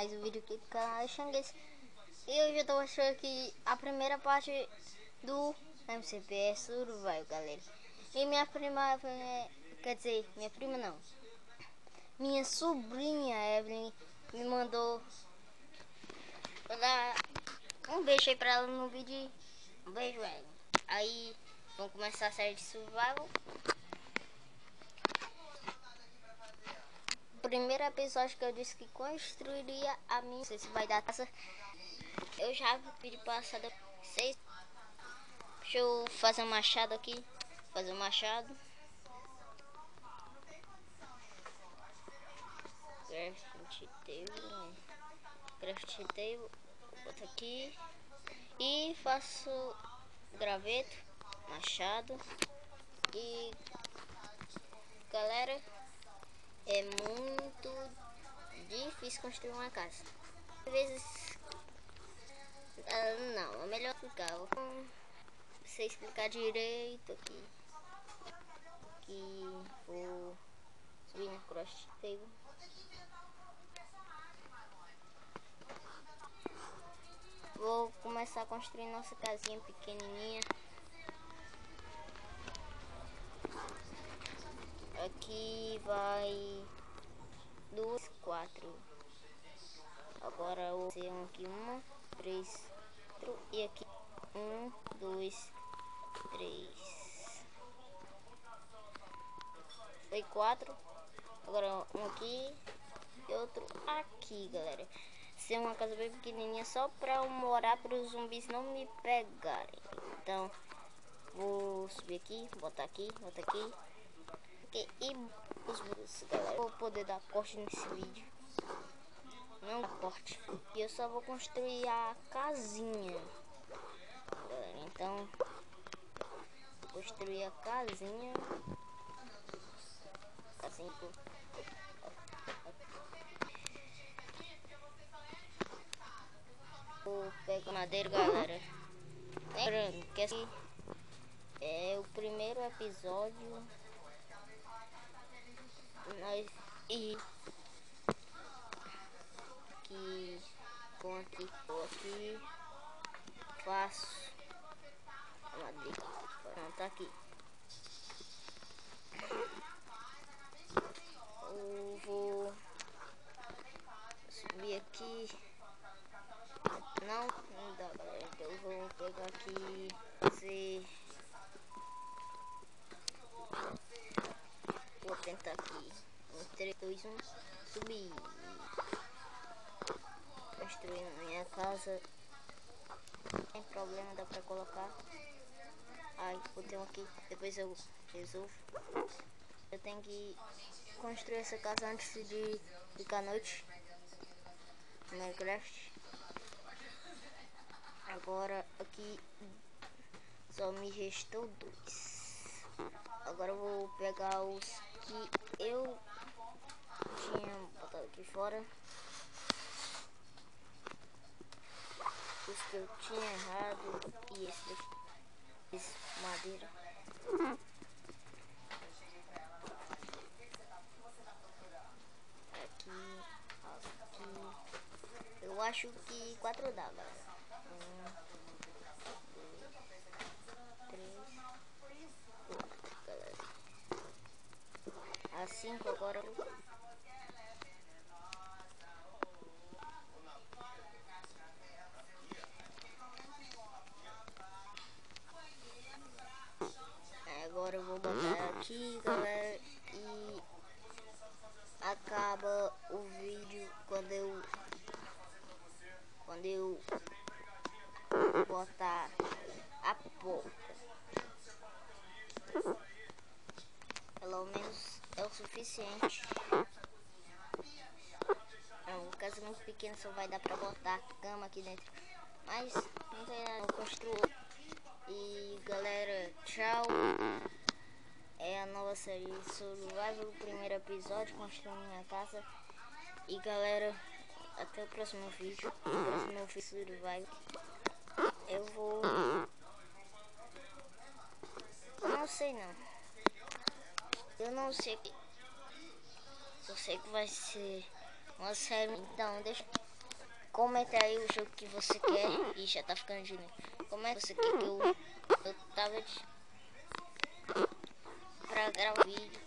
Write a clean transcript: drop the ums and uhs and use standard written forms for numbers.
mais um vídeo aqui do canal Xangues. E hoje eu tô mostrando aqui a primeira parte do MCPS Survival, galera. E minha prima, quer dizer, minha prima não, minha sobrinha Evelyn me mandou dar um beijo aí pra ela no vídeo. Um beijo, Evelyn. Aí vamos começar a série de Survival. Primeiro episódio que eu disse que construiria a minha, não sei se vai dar taça. Eu já pedi passada 6. Deixa eu fazer um machado aqui. Fazer um machado. Craft table. Boto aqui. E faço graveto, machado. E galera, é muito difícil construir uma casa. Às vezes não, é melhor explicar. Vou você explicar direito aqui. Vou subir no craft table. Vou começar a construir nossa casinha pequenininha. Aqui vai 2, 4. Agora eu vou fazer aqui 1, 3, 4 e aqui 1, 2, 3. Foi 4. Agora um aqui e outro aqui, galera. Ser uma casa bem pequenininha só pra eu morar, para os zumbis não me pegarem. Então vou subir aqui, botar aqui, botar aqui. E os burros, galera, vou poder dar corte nesse vídeo. Não dá corte. E eu só vou construir a casinha, galera. Então construir a casinha. Assim, vou pegar madeira, galera. Lembrando que esse é o primeiro episódio. E que com aqui faço a madeira. Não, tá aqui. Eu vou subir aqui. Não dá, galera. Então eu vou pegar aqui. Vou tentar aqui. 3, 2, 1. Subir. Construindo a minha casa. Não tem problema, dá pra colocar. Ai, botei um aqui. Depois eu resolvo. Eu tenho que construir essa casa antes de ficar noite no Minecraft. Agora aqui só me restou 2. Agora eu vou pegar os que eu tinha botado aqui fora. Os que eu tinha errado. E esse daqui. Esse madeira. Aqui. Eu acho que 4 dá, galera. 1, 2, 3, 4, galera. A 5 agora. Agora eu vou botar aqui, galera, e acaba o vídeo quando eu botar a porta. Pelo menos é o suficiente. É uma casa muito pequena, só vai dar pra botar a cama aqui dentro. Mas não tem nada, eu construo. E galera, tchau. É a nova série Survival, o primeiro episódio, construindo minha casa. E galera, até o próximo vídeo. O próximo vídeo Survival. Eu vou... não sei não. Eu não sei. Eu sei que vai ser uma série. Então deixa Comenta aí o jogo que você quer. Ih, já tá ficando de noite. Comenta você quer que eu tava pra gravar o vídeo.